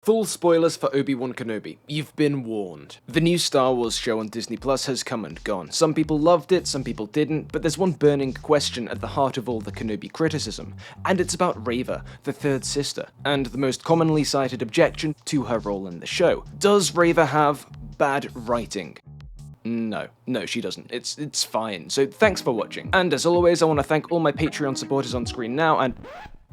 Full spoilers for Obi-Wan Kenobi. You've been warned. The new Star Wars show on Disney Plus has come and gone. Some people loved it, some people didn't, but there's one burning question at the heart of all the Kenobi criticism, and it's about Reva, the third sister, and the most commonly cited objection to her role in the show. Does Reva have bad writing? No, she doesn't. It's fine. So thanks for watching. And as always, I want to thank all my Patreon supporters on screen now, and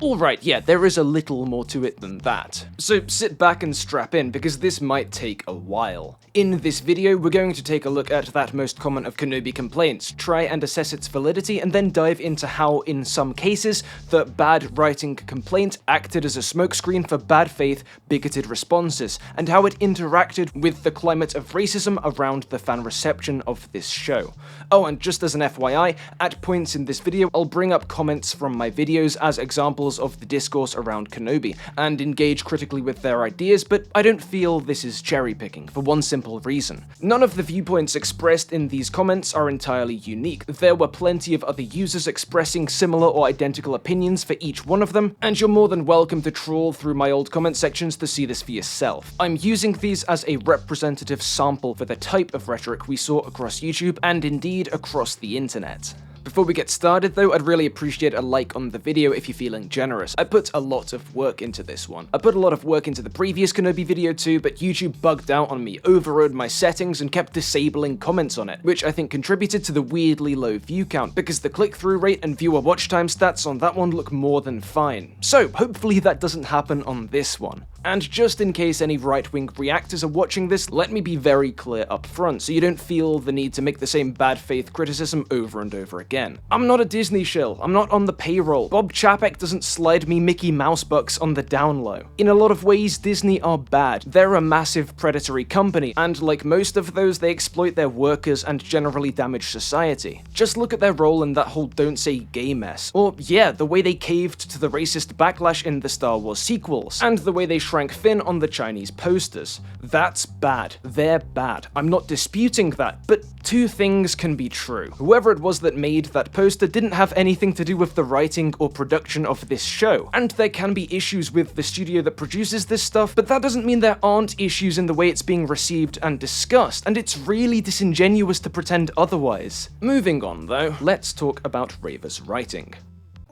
alright, yeah, there is a little more to it than that. So sit back and strap in, because this might take a while. In this video, we're going to take a look at that most common of Kenobi complaints, try and assess its validity, and then dive into how, in some cases, the bad writing complaint acted as a smokescreen for bad faith, bigoted responses, and how it interacted with the climate of racism around the fan reception of this show. Oh, and just as an FYI, at points in this video, I'll bring up comments from my videos as examples of the discourse around Kenobi, and engage critically with their ideas, but I don't feel this is cherry-picking, for one simple reason. None of the viewpoints expressed in these comments are entirely unique. There were plenty of other users expressing similar or identical opinions for each one of them, and you're more than welcome to trawl through my old comment sections to see this for yourself. I'm using these as a representative sample for the type of rhetoric we saw across YouTube, and indeed across the internet. Before we get started though, I'd really appreciate a like on the video if you're feeling generous. I put a lot of work into this one. I put a lot of work into the previous Kenobi video too, but YouTube bugged out on me, overrode my settings, and kept disabling comments on it, which I think contributed to the weirdly low view count, because the click-through rate and viewer watch time stats on that one look more than fine. So hopefully that doesn't happen on this one. And just in case any right-wing reactors are watching this, let me be very clear up front, so you don't feel the need to make the same bad faith criticism over and over again. I'm not a Disney shill, I'm not on the payroll. Bob Chapek doesn't slide me Mickey Mouse bucks on the down low. In a lot of ways, Disney are bad. They're a massive predatory company, and like most of those, they exploit their workers and generally damage society. Just look at their role in that whole don't say gay mess. Or yeah, the way they caved to the racist backlash in the Star Wars sequels, and the way they shrank Finn on the Chinese posters. That's bad. They're bad. I'm not disputing that, but two things can be true. Whoever it was that made that poster didn't have anything to do with the writing or production of this show, and there can be issues with the studio that produces this stuff, but that doesn't mean there aren't issues in the way it's being received and discussed, and it's really disingenuous to pretend otherwise. Moving on though, let's talk about Reva's writing.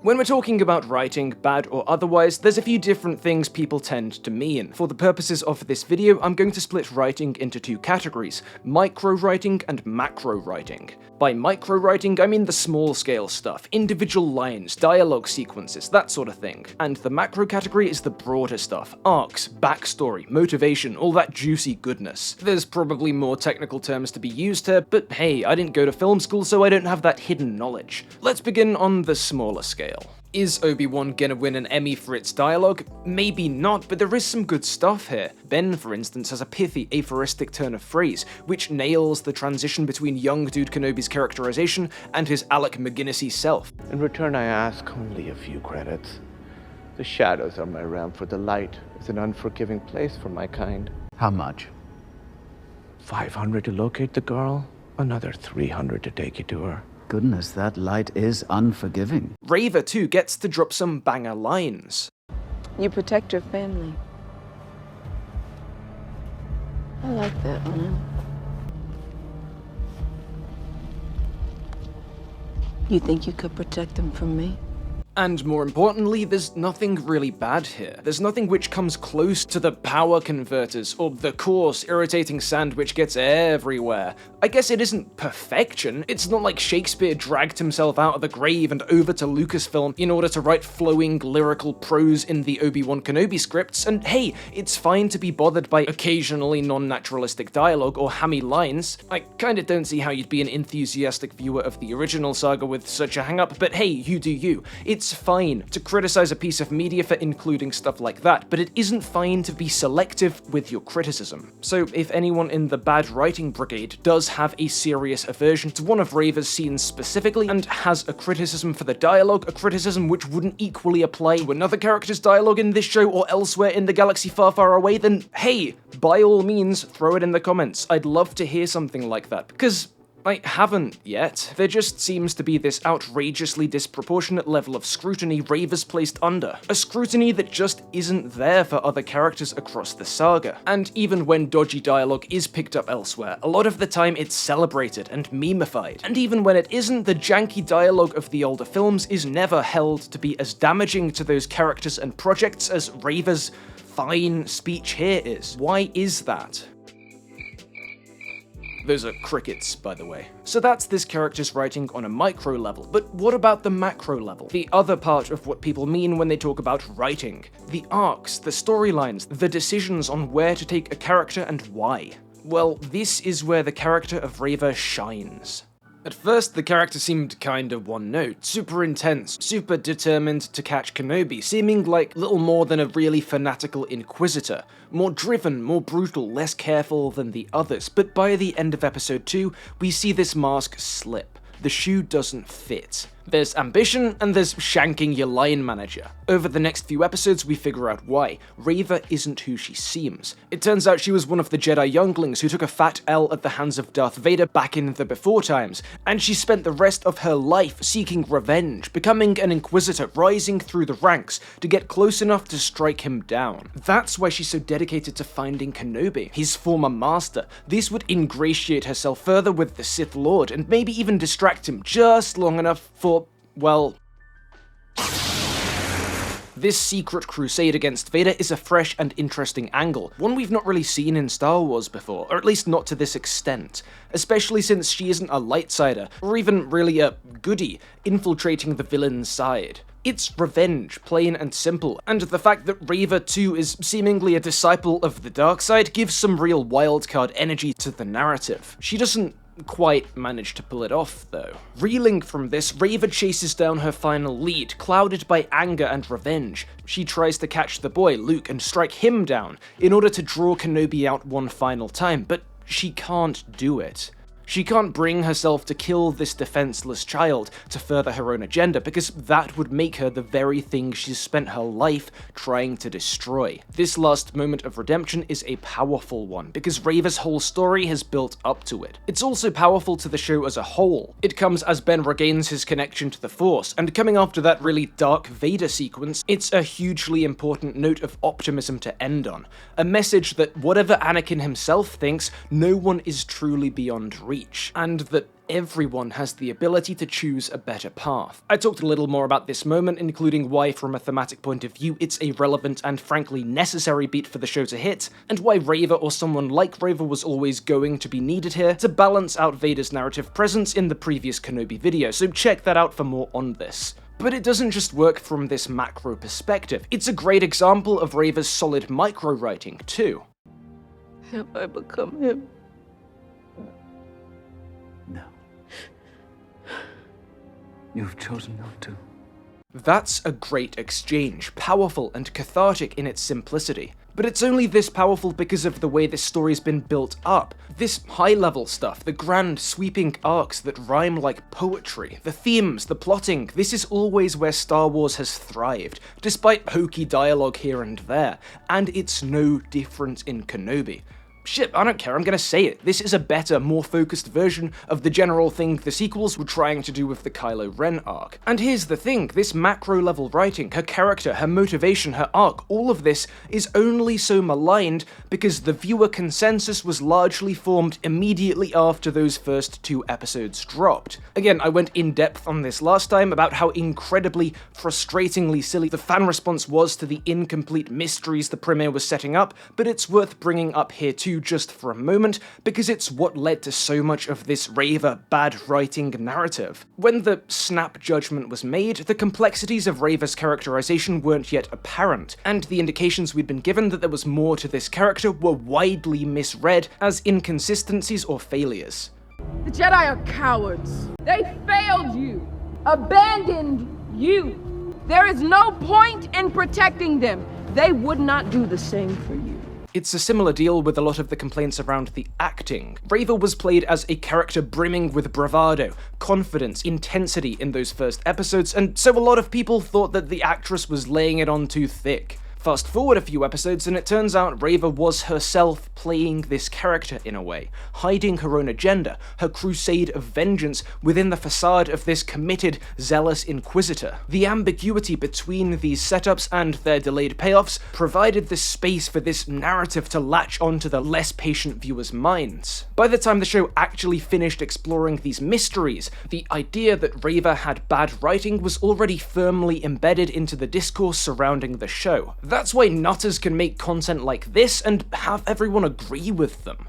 When we're talking about writing, bad or otherwise, there's a few different things people tend to mean. For the purposes of this video, I'm going to split writing into two categories: micro writing and macro writing. By micro writing, I mean the small scale stuff, individual lines, dialogue sequences, that sort of thing. And the macro category is the broader stuff, arcs, backstory, motivation, all that juicy goodness. There's probably more technical terms to be used here, but hey, I didn't go to film school, so I don't have that hidden knowledge. Let's begin on the smaller scale. Is Obi-Wan gonna win an Emmy for its dialogue? Maybe not, but there is some good stuff here. Ben, for instance, has a pithy, aphoristic turn of phrase, which nails the transition between young Dude Kenobi's characterization and his Alec McGuinnessy self. In return, I ask only a few credits. The shadows are my realm, for the light is an unforgiving place for my kind. How much? 500 to locate the girl, another 300 to take you to her. Goodness, that light is unforgiving. Reva, too, gets to drop some banger lines. You protect your family. I like that, Anna. You think you could protect them from me? And more importantly, there's nothing really bad here. There's nothing which comes close to the power converters, or the coarse, irritating sand which gets everywhere. I guess it isn't perfection. It's not like Shakespeare dragged himself out of the grave and over to Lucasfilm in order to write flowing lyrical prose in the Obi-Wan Kenobi scripts, and hey, it's fine to be bothered by occasionally non-naturalistic dialogue or hammy lines. I kinda don't see how you'd be an enthusiastic viewer of the original saga with such a hang-up, but hey, you do you. It's fine to criticize a piece of media for including stuff like that, but it isn't fine to be selective with your criticism. So if anyone in the bad writing brigade does have a serious aversion to one of Reva's scenes specifically, and has a criticism for the dialogue, a criticism which wouldn't equally apply to another character's dialogue in this show or elsewhere in the galaxy far, far away, then hey, by all means, throw it in the comments. I'd love to hear something like that, because I haven't yet. There just seems to be this outrageously disproportionate level of scrutiny Reva's placed under. A scrutiny that just isn't there for other characters across the saga. And even when dodgy dialogue is picked up elsewhere, a lot of the time it's celebrated and memeified. And even when it isn't, the janky dialogue of the older films is never held to be as damaging to those characters and projects as Reva's fine speech here is. Why is that? Those are crickets, by the way. So that's this character's writing on a micro level, but what about the macro level? The other part of what people mean when they talk about writing. The arcs, the storylines, the decisions on where to take a character and why. Well, this is where the character of Reva shines. At first, the character seemed kinda one note, super intense, super determined to catch Kenobi, seeming like little more than a really fanatical inquisitor, more driven, more brutal, less careful than the others, but by the end of episode 2, we see this mask slip. The shoe doesn't fit. There's ambition, and there's shanking your line manager. Over the next few episodes, we figure out why. Reva isn't who she seems. It turns out she was one of the Jedi younglings who took a fat L at the hands of Darth Vader back in the before times, and she spent the rest of her life seeking revenge, becoming an inquisitor, rising through the ranks to get close enough to strike him down. That's why she's so dedicated to finding Kenobi, his former master. This would ingratiate herself further with the Sith Lord, and maybe even distract him just long enough for, well, this secret crusade against Vader is a fresh and interesting angle, one we've not really seen in Star Wars before, or at least not to this extent, especially since she isn't a lightsider, or even really a goodie, infiltrating the villain's side. It's revenge, plain and simple, and the fact that Reva too is seemingly a disciple of the dark side gives some real wildcard energy to the narrative. She doesn't quite manage to pull it off, though. Reeling from this, Reva chases down her final lead, clouded by anger and revenge. She tries to catch the boy, Luke, and strike him down, in order to draw Kenobi out one final time, but she can't do it. She can't bring herself to kill this defenseless child to further her own agenda, because that would make her the very thing she's spent her life trying to destroy. This last moment of redemption is a powerful one, because Reva's whole story has built up to it. It's also powerful to the show as a whole. It comes as Ben regains his connection to the Force, and coming after that really dark Vader sequence, it's a hugely important note of optimism to end on. A message that whatever Anakin himself thinks, no one is truly beyond reach, and that everyone has the ability to choose a better path. I talked a little more about this moment, including why from a thematic point of view it's a relevant and frankly necessary beat for the show to hit, and why Reva or someone like Reva was always going to be needed here to balance out Vader's narrative presence in the previous Kenobi video, so check that out for more on this. But it doesn't just work from this macro perspective, it's a great example of Reva's solid micro writing too. Have I become him? No. You've chosen not to. That's a great exchange, powerful and cathartic in its simplicity. But it's only this powerful because of the way this story's been built up. This high-level stuff, the grand, sweeping arcs that rhyme like poetry, the themes, the plotting, this is always where Star Wars has thrived, despite hokey dialogue here and there, and it's no different in Kenobi. Shit, I don't care, I'm gonna say it. This is a better, more focused version of the general thing the sequels were trying to do with the Kylo Ren arc. And here's the thing, this macro-level writing, her character, her motivation, her arc, all of this is only so maligned because the viewer consensus was largely formed immediately after those first 2 episodes dropped. Again, I went in depth on this last time about how incredibly, frustratingly silly the fan response was to the incomplete mysteries the premiere was setting up, but it's worth bringing up here too just for a moment, because it's what led to so much of this Reva bad writing narrative. When the snap judgment was made, the complexities of Reva's characterization weren't yet apparent, and the indications we'd been given that there was more to this character were widely misread as inconsistencies or failures. The Jedi are cowards. They failed you, abandoned you. There is no point in protecting them. They would not do the same for you. It's a similar deal with a lot of the complaints around the acting. Reva was played as a character brimming with bravado, confidence, intensity in those first episodes, and so a lot of people thought that the actress was laying it on too thick. Fast forward a few episodes and it turns out Reva was herself playing this character in a way, hiding her own agenda, her crusade of vengeance within the facade of this committed, zealous inquisitor. The ambiguity between these setups and their delayed payoffs provided the space for this narrative to latch onto the less patient viewers' minds. By the time the show actually finished exploring these mysteries, the idea that Reva had bad writing was already firmly embedded into the discourse surrounding the show. That's why nutters can make content like this and have everyone agree with them.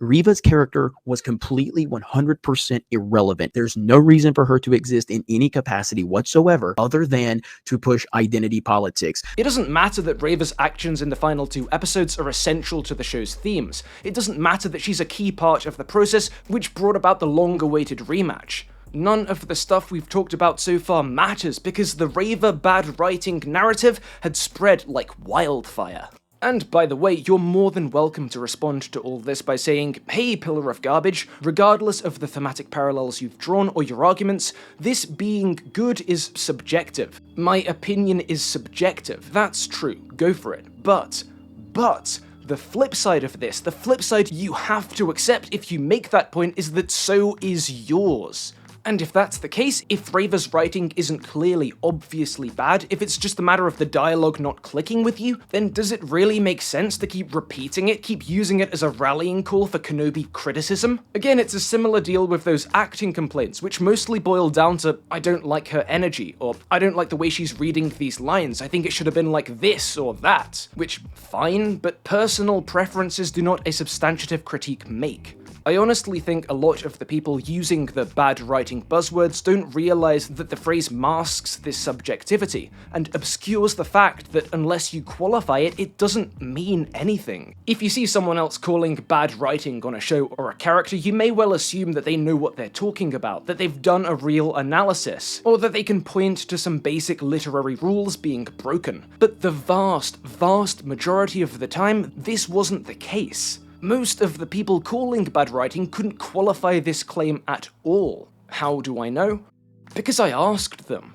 Reva's character was completely 100% irrelevant. There's no reason for her to exist in any capacity whatsoever other than to push identity politics. It doesn't matter that Reva's actions in the final 2 episodes are essential to the show's themes. It doesn't matter that she's a key part of the process which brought about the long-awaited rematch. None of the stuff we've talked about so far matters because the Reva bad writing narrative had spread like wildfire. And by the way, you're more than welcome to respond to all this by saying, hey Pillar of Garbage, regardless of the thematic parallels you've drawn or your arguments, this being good is subjective. My opinion is subjective. That's true, go for it. But, the flip side of this, the flip side you have to accept if you make that point is that so is yours. And if that's the case, if Reva's writing isn't clearly obviously bad, if it's just a matter of the dialogue not clicking with you, then does it really make sense to keep repeating it, keep using it as a rallying call for Kenobi criticism? Again, it's a similar deal with those acting complaints, which mostly boil down to, I don't like her energy, or I don't like the way she's reading these lines, I think it should have been like this or that. Which, fine, but personal preferences do not a substantive critique make. I honestly think a lot of the people using the bad writing buzzwords don't realize that the phrase masks this subjectivity, and obscures the fact that unless you qualify it, it doesn't mean anything. If you see someone else calling bad writing on a show or a character, you may well assume that they know what they're talking about, that they've done a real analysis, or that they can point to some basic literary rules being broken. But the vast majority of the time, this wasn't the case. Most of the people calling bad writing couldn't qualify this claim at all. How do I know? Because I asked them.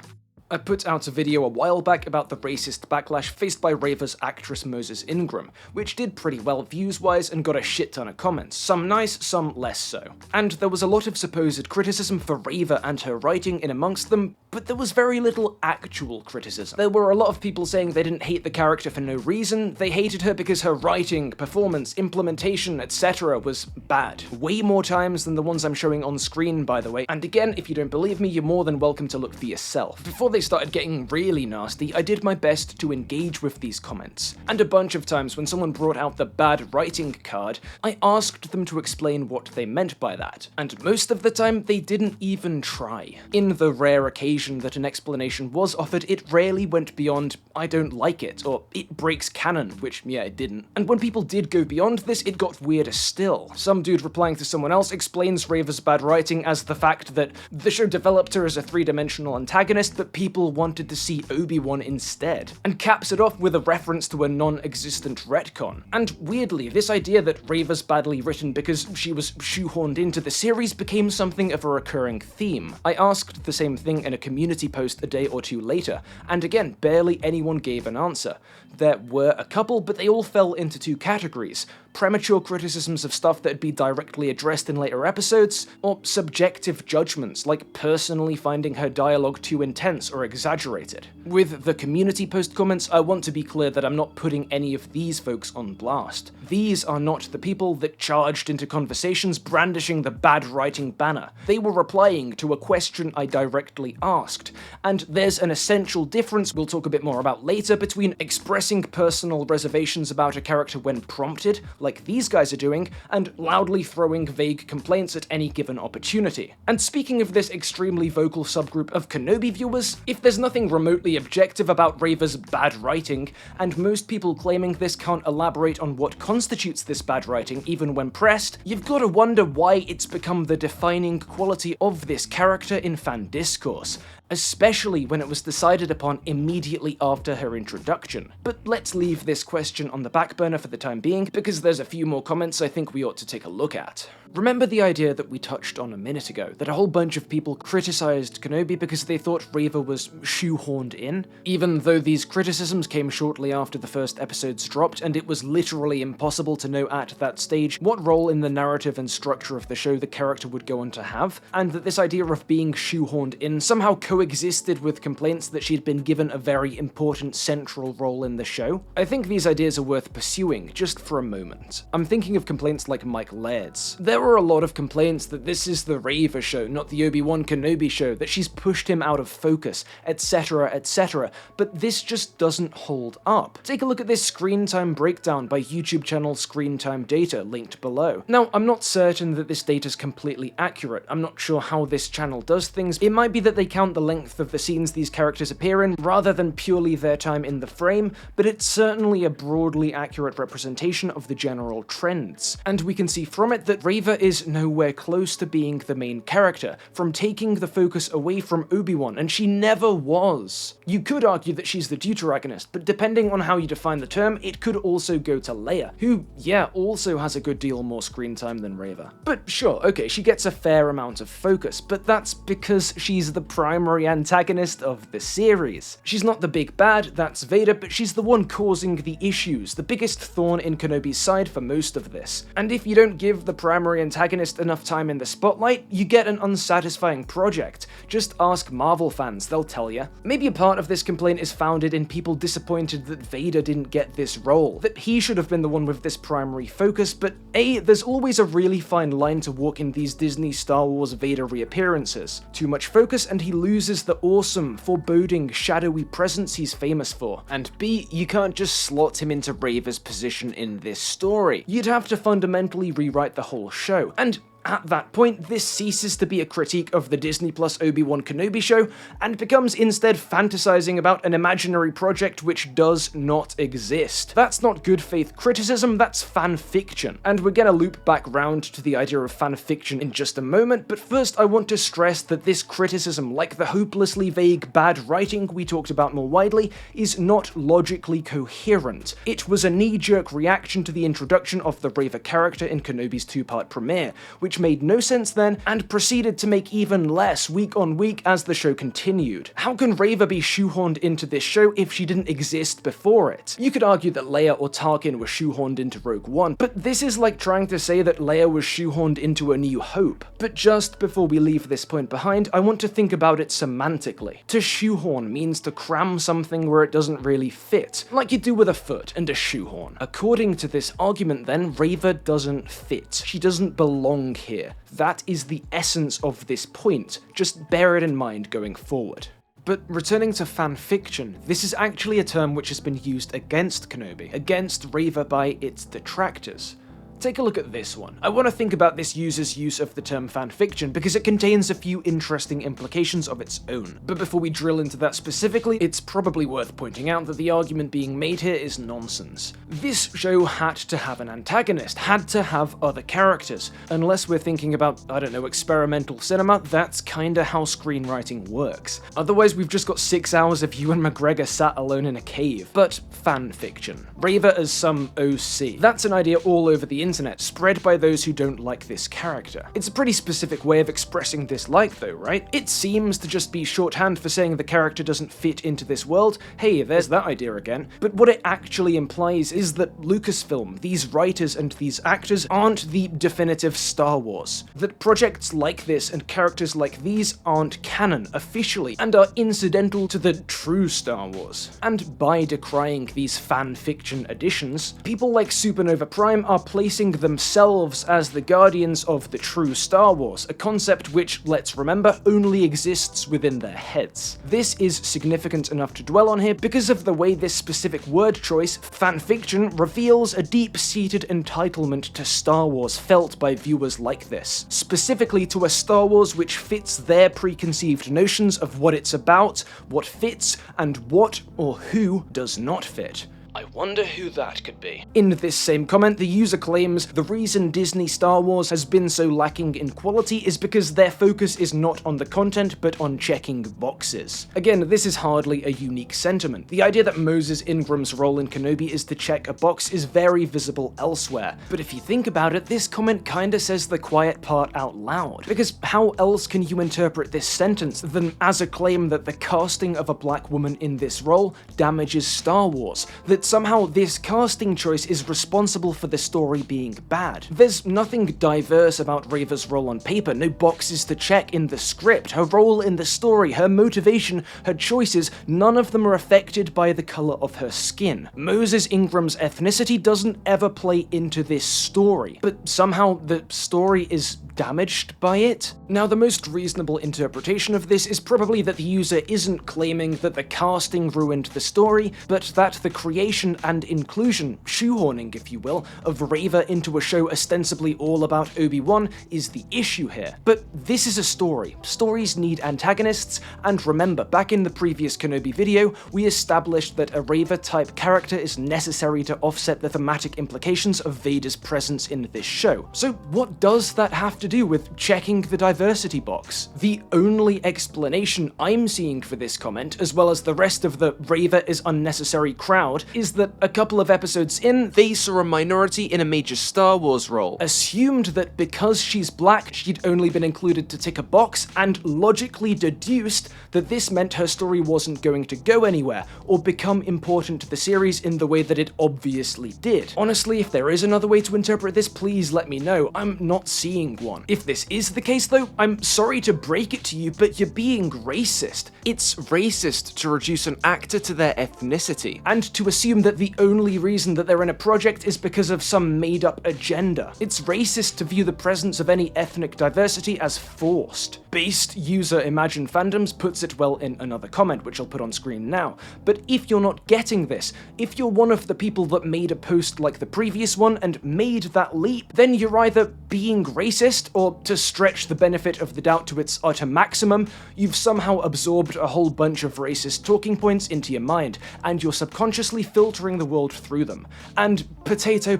I put out a video a while back about the racist backlash faced by Reva's actress Moses Ingram, which did pretty well views-wise and got a shit ton of comments, some nice, some less so. And there was a lot of supposed criticism for Reva and her writing in amongst them, but there was very little actual criticism. There were a lot of people saying they didn't hate the character for no reason, they hated her because her writing, performance, implementation, etc. was bad. Way more times than the ones I'm showing on screen, by the way, and again, if you don't believe me, you're more than welcome to look for yourself. Before they started getting really nasty, I did my best to engage with these comments. And a bunch of times when someone brought out the bad writing card, I asked them to explain what they meant by that. And most of the time, they didn't even try. In the rare occasion that an explanation was offered, it rarely went beyond, I don't like it, or it breaks canon, which, yeah, it didn't. And when people did go beyond this, it got weirder still. Some dude replying to someone else explains Reva's bad writing as the fact that the show developed her as a three-dimensional antagonist, but people wanted to see Obi-Wan instead, and caps it off with a reference to a non-existent retcon. And weirdly, this idea that Reva's badly written because she was shoehorned into the series became something of a recurring theme. I asked the same thing in a community post a day or two later, and again, barely anyone gave an answer. There were a couple, but they all fell into 2 categories: premature criticisms of stuff that'd be directly addressed in later episodes, or subjective judgments, like personally finding her dialogue too intense or exaggerated. With the community post comments, I want to be clear that I'm not putting any of these folks on blast. These are not the people that charged into conversations brandishing the bad writing banner. They were replying to a question I directly asked, and there's an essential difference we'll talk a bit more about later between expressing personal reservations about a character when prompted, like these guys are doing, and loudly throwing vague complaints at any given opportunity. And speaking of this extremely vocal subgroup of Kenobi viewers, if there's nothing remotely objective about Reva's bad writing, and most people claiming this can't elaborate on what constitutes this bad writing even when pressed, you've got to wonder why it's become the defining quality of this character in fan discourse, especially when it was decided upon immediately after her introduction. But let's leave this question on the back burner for the time being, because there's a few more comments I think we ought to take a look at. Remember the idea that we touched on a minute ago, that a whole bunch of people criticized Kenobi because they thought Reva was shoehorned in? Even though these criticisms came shortly after the first episodes dropped, and it was literally impossible to know at that stage what role in the narrative and structure of the show the character would go on to have, and that this idea of being shoehorned in somehow coexisted with complaints that she'd been given a very important central role in the show. I think these ideas are worth pursuing, just for a moment. I'm thinking of complaints like Mike Laird's. There were a lot of complaints that this is the Reva show, not the Obi-Wan Kenobi show, that she's pushed him out of focus, etc, etc, but this just doesn't hold up. Take a look at this screen time breakdown by YouTube channel Screen Time Data, linked below. Now, I'm not certain that this data is completely accurate. I'm not sure how this channel does things. It might be that they count the length of the scenes these characters appear in, rather than purely their time in the frame, but it's certainly a broadly accurate representation of the general trends. And we can see from it that Reva is nowhere close to being the main character, from taking the focus away from Obi-Wan, and she never was. You could argue that she's the deuteragonist, but depending on how you define the term, it could also go to Leia, who, yeah, also has a good deal more screen time than Reva. But sure, okay, she gets a fair amount of focus, but that's because she's the primary antagonist of the series. She's not the big bad, that's Vader, but she's the one causing the issues, the biggest thorn in Kenobi's side for most of this. And if you don't give the primary antagonist enough time in the spotlight, you get an unsatisfying project. Just ask Marvel fans, they'll tell you. Maybe a part of this complaint is founded in people disappointed that Vader didn't get this role, that he should have been the one with this primary focus, but there's always a really fine line to walk in these Disney Star Wars Vader reappearances. Too much focus and he loses the awesome, foreboding, shadowy presence he's famous for. And B, you can't just slot him into Reva's position in this story. You'd have to fundamentally rewrite the whole show. And at that point, this ceases to be a critique of the Disney Plus Obi-Wan Kenobi show, and becomes instead fantasizing about an imaginary project which does not exist. That's not good faith criticism, that's fanfiction. And we're gonna loop back round to the idea of fanfiction in just a moment, but first I want to stress that this criticism, like the hopelessly vague bad writing we talked about more widely, is not logically coherent. It was a knee-jerk reaction to the introduction of the Reva character in Kenobi's two-part premiere, which made no sense then, and proceeded to make even less week on week as the show continued. How can Reva be shoehorned into this show if she didn't exist before it? You could argue that Leia or Tarkin were shoehorned into Rogue One, but this is like trying to say that Leia was shoehorned into A New Hope. But just before we leave this point behind, I want to think about it semantically. To shoehorn means to cram something where it doesn't really fit, like you do with a foot and a shoehorn. According to this argument then, Reva doesn't fit. She doesn't belong here. That is the essence of this point, just bear it in mind going forward. But returning to fanfiction, this is actually a term which has been used against Kenobi, against Reva by its detractors. Take a look at this one. I want to think about this user's use of the term fanfiction because it contains a few interesting implications of its own. But before we drill into that specifically, it's probably worth pointing out that the argument being made here is nonsense. This show had to have an antagonist, had to have other characters. Unless we're thinking about, I don't know, experimental cinema, that's kinda how screenwriting works. Otherwise we've just got 6 hours of Ewan McGregor sat alone in a cave. But fanfiction. Reva as some OC. That's an idea all over the internet, spread by those who don't like this character. It's a pretty specific way of expressing dislike though, right? It seems to just be shorthand for saying the character doesn't fit into this world. Hey, there's that idea again. But what it actually implies is that Lucasfilm, these writers and these actors, aren't the definitive Star Wars. That projects like this and characters like these aren't canon officially, and are incidental to the true Star Wars. And by decrying these fanfiction additions, people like Supernova Prime are placing themselves as the guardians of the true Star Wars, a concept which, let's remember, only exists within their heads. This is significant enough to dwell on here because of the way this specific word choice, fanfiction, reveals a deep-seated entitlement to Star Wars felt by viewers like this, specifically to a Star Wars which fits their preconceived notions of what it's about, what fits, and what or who does not fit. I wonder who that could be. In this same comment, the user claims the reason Disney Star Wars has been so lacking in quality is because their focus is not on the content, but on checking boxes. Again, this is hardly a unique sentiment. The idea that Moses Ingram's role in Kenobi is to check a box is very visible elsewhere. But if you think about it, this comment kinda says the quiet part out loud. Because how else can you interpret this sentence than as a claim that the casting of a black woman in this role damages Star Wars? That somehow this casting choice is responsible for the story being bad. There's nothing diverse about Reva's role on paper, no boxes to check in the script. Her role in the story, her motivation, her choices, none of them are affected by the color of her skin. Moses Ingram's ethnicity doesn't ever play into this story, but somehow the story is damaged by it? Now, the most reasonable interpretation of this is probably that the user isn't claiming that the casting ruined the story, but that the creation and inclusion, shoehorning if you will, of Reva into a show ostensibly all about Obi-Wan is the issue here. But this is a story. Stories need antagonists, and remember, back in the previous Kenobi video, we established that a Reva-type character is necessary to offset the thematic implications of Vader's presence in this show. So what does that have to do with checking the diversity box? The only explanation I'm seeing for this comment, as well as the rest of the Reva is unnecessary crowd, is that a couple of episodes in, they saw a minority in a major Star Wars role, assumed that because she's black, she'd only been included to tick a box, and logically deduced that this meant her story wasn't going to go anywhere, or become important to the series in the way that it obviously did. Honestly, if there is another way to interpret this, please let me know. I'm not seeing one. If this is the case though, I'm sorry to break it to you, but you're being racist. It's racist to reduce an actor to their ethnicity, and to assume that the only reason that they're in a project is because of some made-up agenda. It's racist to view the presence of any ethnic diversity as forced. Based user Imagine Fandoms puts it well in another comment, which I'll put on screen now. But if you're not getting this, if you're one of the people that made a post like the previous one and made that leap, then you're either being racist, or to stretch the benefit of the doubt to its utter maximum, you've somehow absorbed a whole bunch of racist talking points into your mind, and you're subconsciously filtering the world through them. And potato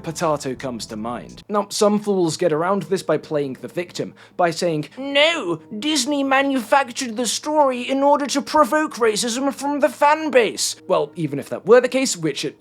comes to mind. Now, some fools get around this by playing the victim, by saying, "No, Disney manufactured the story in order to provoke racism from the fan base." Well, even if that were the case, which it,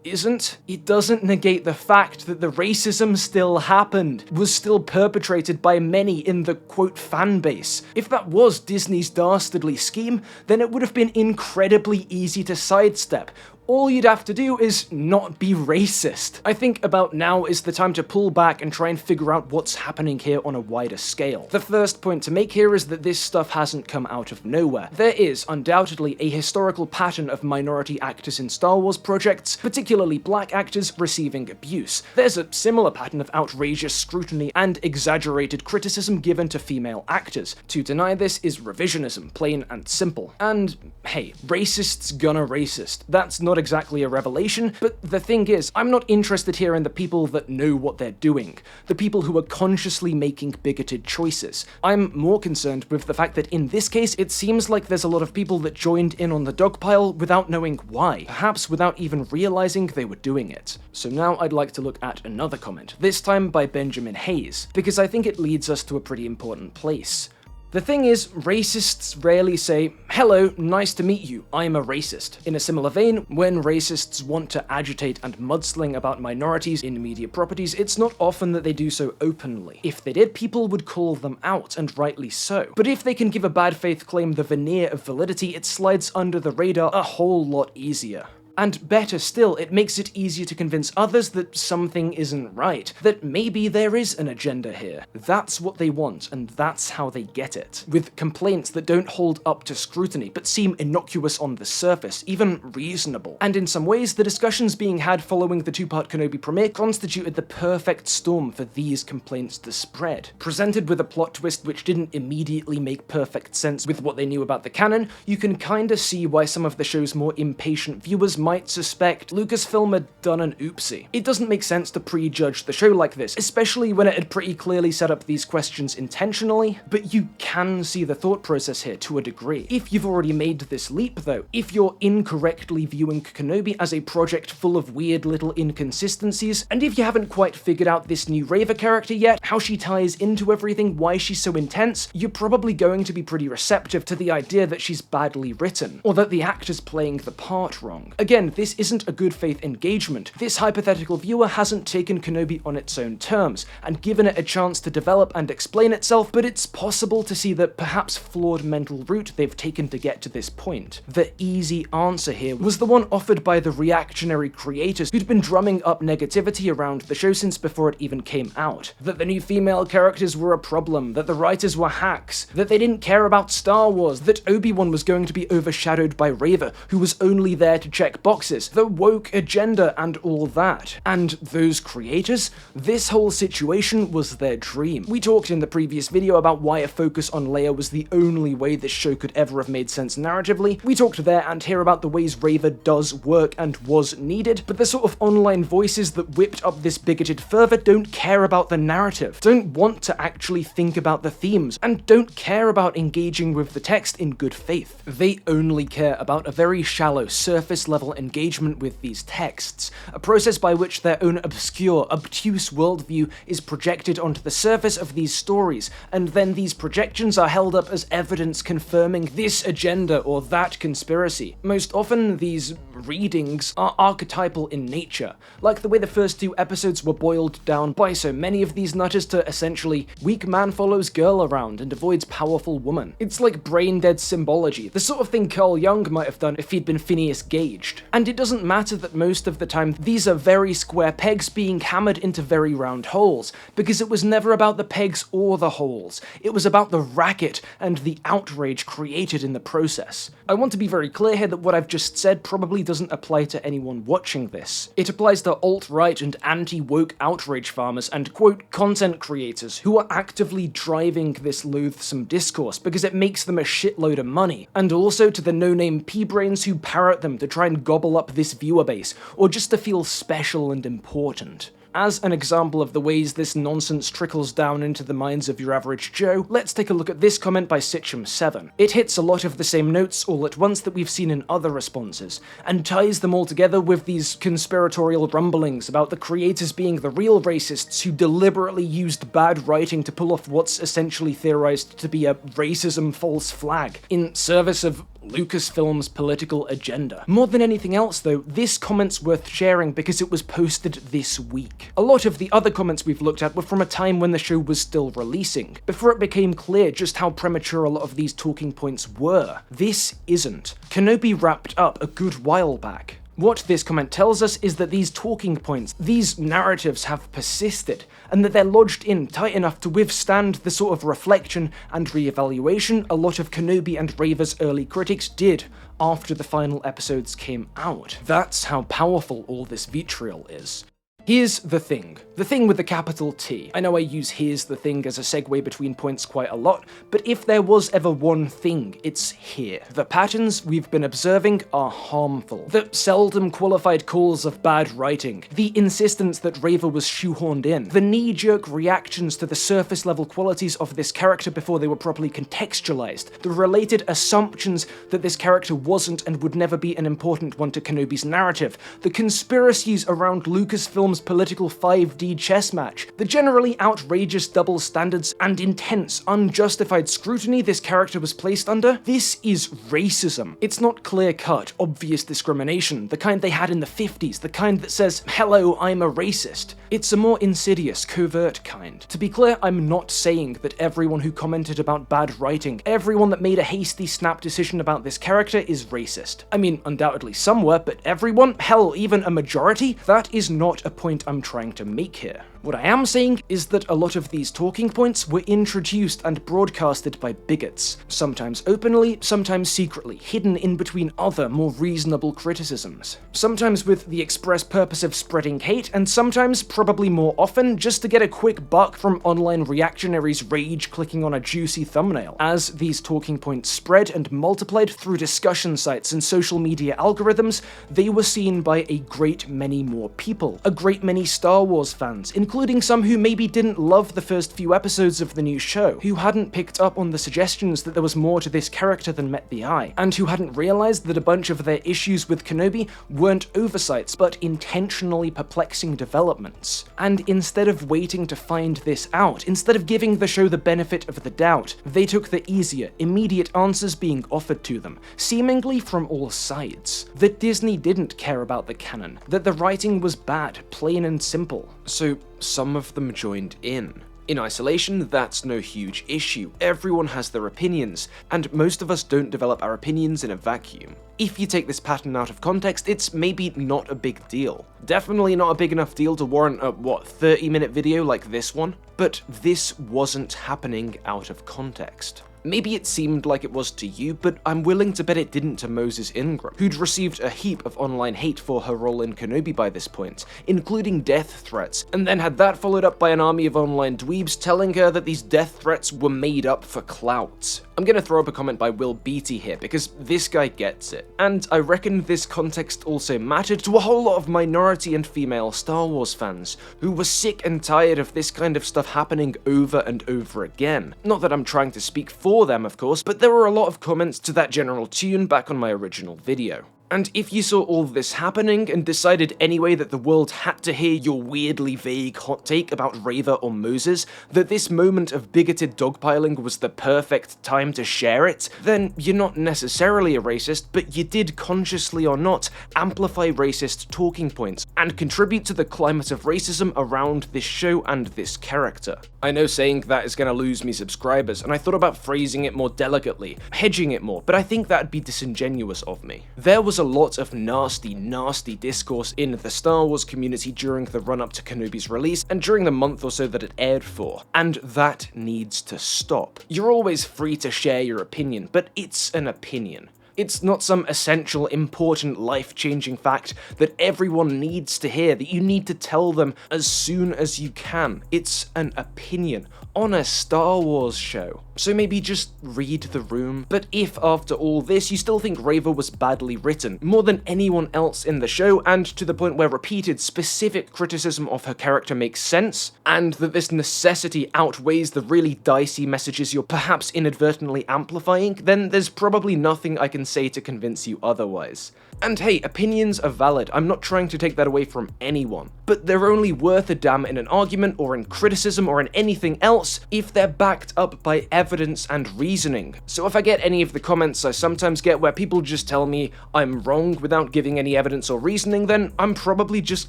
isn't, it doesn't negate the fact that the racism still happened, was still perpetrated by many in the quote fan base. If that was Disney's dastardly scheme, then it would have been incredibly easy to sidestep. All you'd have to do is not be racist. I think about now is the time to pull back and try and figure out what's happening here on a wider scale. The first point to make here is that this stuff hasn't come out of nowhere. There is undoubtedly a historical pattern of minority actors in Star Wars projects, particularly black actors, receiving abuse. There's a similar pattern of outrageous scrutiny and exaggerated criticism given to female actors. To deny this is revisionism, plain and simple. And hey, racists gonna racist. That's not exactly a revelation, but the thing is, I'm not interested here in the people that know what they're doing, the people who are consciously making bigoted choices. I'm more concerned with the fact that in this case, it seems like there's a lot of people that joined in on the dogpile without knowing why, perhaps without even realizing they were doing it. So now I'd like to look at another comment, this time by Benjamin Hayes, because I think it leads us to a pretty important place. The thing is, racists rarely say, "Hello, nice to meet you, I'm a racist." In a similar vein, when racists want to agitate and mudsling about minorities in media properties, it's not often that they do so openly. If they did, people would call them out, and rightly so. But if they can give a bad faith claim the veneer of validity, it slides under the radar a whole lot easier. And better still, it makes it easier to convince others that something isn't right, that maybe there is an agenda here. That's what they want, and that's how they get it. With complaints that don't hold up to scrutiny, but seem innocuous on the surface, even reasonable. And in some ways, the discussions being had following the two-part Kenobi premiere constituted the perfect storm for these complaints to spread. Presented with a plot twist which didn't immediately make perfect sense with what they knew about the canon, you can kinda see why some of the show's more impatient viewers might suspect Lucasfilm had done an oopsie. It doesn't make sense to prejudge the show like this, especially when it had pretty clearly set up these questions intentionally, but you can see the thought process here to a degree. If you've already made this leap though, if you're incorrectly viewing Kenobi as a project full of weird little inconsistencies, and if you haven't quite figured out this new Reva character yet, how she ties into everything, why she's so intense, you're probably going to be pretty receptive to the idea that she's badly written, or that the actor's playing the part wrong. Again, this isn't a good faith engagement. This hypothetical viewer hasn't taken Kenobi on its own terms, and given it a chance to develop and explain itself, but it's possible to see that perhaps flawed mental route they've taken to get to this point. The easy answer here was the one offered by the reactionary creators who'd been drumming up negativity around the show since before it even came out. That the new female characters were a problem, that the writers were hacks, that they didn't care about Star Wars, that Obi-Wan was going to be overshadowed by Reva, who was only there to check boxes, the woke agenda and all that. And those creators, this whole situation was their dream. We talked in the previous video about why a focus on Leia was the only way this show could ever have made sense narratively. We talked there and here about the ways Reva does work and was needed, but the sort of online voices that whipped up this bigoted fervor don't care about the narrative, don't want to actually think about the themes, and don't care about engaging with the text in good faith. They only care about a very shallow, surface-level engagement with these texts, a process by which their own obscure, obtuse worldview is projected onto the surface of these stories, and then these projections are held up as evidence confirming this agenda or that conspiracy. Most often, these readings are archetypal in nature, like the way the first two episodes were boiled down by so many of these nutters to essentially, weak man follows girl around and avoids powerful woman. It's like brain-dead symbology, the sort of thing Carl Jung might have done if he'd been Phineas Gaged. And it doesn't matter that most of the time these are very square pegs being hammered into very round holes, because it was never about the pegs or the holes. It was about the racket and the outrage created in the process. I want to be very clear here that what I've just said probably doesn't apply to anyone watching this. It applies to alt-right and anti-woke outrage farmers and, quote, content creators who are actively driving this loathsome discourse because it makes them a shitload of money, and also to the no-name p-brains who parrot them to try and gobble up this viewer base, or just to feel special and important. As an example of the ways this nonsense trickles down into the minds of your average Joe, let's take a look at this comment by Sitchum7. It hits a lot of the same notes all at once that we've seen in other responses, and ties them all together with these conspiratorial rumblings about the creators being the real racists who deliberately used bad writing to pull off what's essentially theorized to be a racism false flag, in service of Lucasfilm's political agenda. More than anything else though, this comment's worth sharing because it was posted this week. A lot of the other comments we've looked at were from a time when the show was still releasing, before it became clear just how premature a lot of these talking points were. This isn't. Kenobi wrapped up a good while back. What this comment tells us is that these talking points, these narratives have persisted, and that they're lodged in tight enough to withstand the sort of reflection and re-evaluation a lot of Kenobi and Reva's early critics did after the final episodes came out. That's how powerful all this vitriol is. Here's the thing with the capital T. I know I use here's the thing as a segue between points quite a lot, but if there was ever one thing, it's here. The patterns we've been observing are harmful. The seldom qualified calls of bad writing, the insistence that Reva was shoehorned in, the knee-jerk reactions to the surface-level qualities of this character before they were properly contextualized, the related assumptions that this character wasn't and would never be an important one to Kenobi's narrative, the conspiracies around Lucasfilm's political 5D chess match, the generally outrageous double standards and intense, unjustified scrutiny this character was placed under, this is racism. It's not clear-cut, obvious discrimination, the kind they had in the 50s, the kind that says, hello, I'm a racist. It's a more insidious, covert kind. To be clear, I'm not saying that everyone who commented about bad writing, everyone that made a hasty snap decision about this character is racist. I mean, undoubtedly some were, but everyone, hell, even a majority, that is not a point I'm trying to make here. What I am saying is that a lot of these talking points were introduced and broadcasted by bigots, sometimes openly, sometimes secretly, hidden in between other, more reasonable criticisms. Sometimes with the express purpose of spreading hate, and sometimes, probably more often, just to get a quick buck from online reactionaries rage-clicking on a juicy thumbnail. As these talking points spread and multiplied through discussion sites and social media algorithms, they were seen by a great many more people, a great many Star Wars fans, including some who maybe didn't love the first few episodes of the new show, who hadn't picked up on the suggestions that there was more to this character than met the eye, and who hadn't realized that a bunch of their issues with Kenobi weren't oversights, but intentionally perplexing developments. And instead of waiting to find this out, instead of giving the show the benefit of the doubt, they took the easier, immediate answers being offered to them, seemingly from all sides. That Disney didn't care about the canon, that the writing was bad, plain and simple. So some of them joined in. In isolation, that's no huge issue. Everyone has their opinions, and most of us don't develop our opinions in a vacuum. If you take this pattern out of context, it's maybe not a big deal. Definitely not a big enough deal to warrant a, 30-minute video like this one? But this wasn't happening out of context. Maybe it seemed like it was to you, but I'm willing to bet it didn't to Moses Ingram, who'd received a heap of online hate for her role in Kenobi by this point, including death threats, and then had that followed up by an army of online dweebs telling her that these death threats were made up for clout. I'm gonna throw up a comment by Will Beatty here, because this guy gets it. And I reckon this context also mattered to a whole lot of minority and female Star Wars fans, who were sick and tired of this kind of stuff happening over and over again. Not that I'm trying to speak for them, of course, but there were a lot of comments to that general tune back on my original video. And if you saw all this happening and decided anyway that the world had to hear your weirdly vague hot take about Reva or Moses, that this moment of bigoted dogpiling was the perfect time to share it, then you're not necessarily a racist, but you did, consciously or not, amplify racist talking points and contribute to the climate of racism around this show and this character. I know saying that is gonna lose me subscribers, and I thought about phrasing it more delicately, hedging it more, but I think that'd be disingenuous of me. There was a lot of nasty discourse in the Star Wars community during the run-up to Kenobi's release and during the month or so that it aired for, and that needs to stop. You're always free to share your opinion, but it's an opinion. It's not some essential, important, life-changing fact that everyone needs to hear, that you need to tell them as soon as you can. It's an opinion on a Star Wars show. So maybe just read the room. But if after all this you still think Reva was badly written, more than anyone else in the show, and to the point where repeated specific criticism of her character makes sense, and that this necessity outweighs the really dicey messages you're perhaps inadvertently amplifying, then there's probably nothing I can say to convince you otherwise. And hey, opinions are valid, I'm not trying to take that away from anyone, but they're only worth a damn in an argument or in criticism or in anything else if they're backed up by evidence and reasoning. So if I get any of the comments I sometimes get where people just tell me I'm wrong without giving any evidence or reasoning, then I'm probably just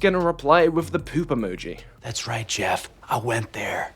gonna reply with the poop emoji. That's right, Jeff. I went there.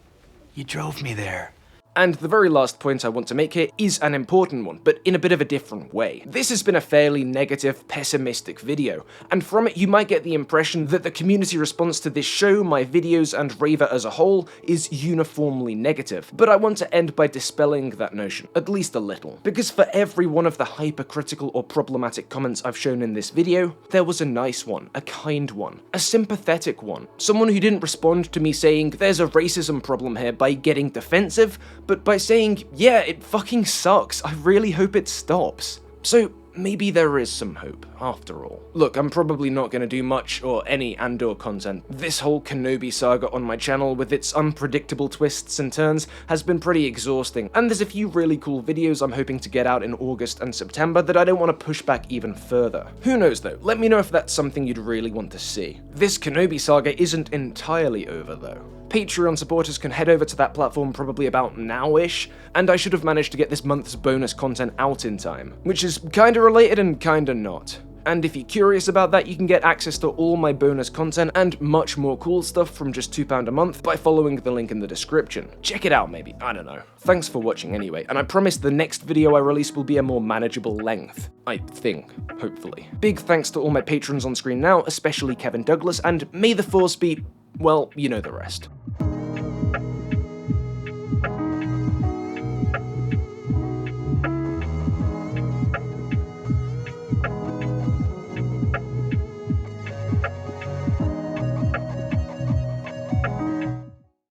You drove me there. And the very last point I want to make here is an important one, but in a bit of a different way. This has been a fairly negative, pessimistic video, and from it you might get the impression that the community response to this show, my videos, and Reva as a whole is uniformly negative. But I want to end by dispelling that notion, at least a little. Because for every one of the hypercritical or problematic comments I've shown in this video, there was a nice one, a kind one, a sympathetic one. Someone who didn't respond to me saying there's a racism problem here by getting defensive, but by saying, yeah, it fucking sucks, I really hope it stops. So maybe there is some hope, after all. Look, I'm probably not going to do much or any Andor content. This whole Kenobi saga on my channel, with its unpredictable twists and turns, has been pretty exhausting, and there's a few really cool videos I'm hoping to get out in August and September that I don't want to push back even further. Who knows though, let me know if that's something you'd really want to see. This Kenobi saga isn't entirely over though. Patreon supporters can head over to that platform probably about now-ish, and I should have managed to get this month's bonus content out in time, which is kinda related and kinda not. And if you're curious about that, you can get access to all my bonus content and much more cool stuff from just £2 a month by following the link in the description. Check it out maybe, I don't know. Thanks for watching anyway, and I promise the next video I release will be a more manageable length. I think, hopefully. Big thanks to all my patrons on screen now, especially Kevin Douglas, and may the force be, well, you know the rest.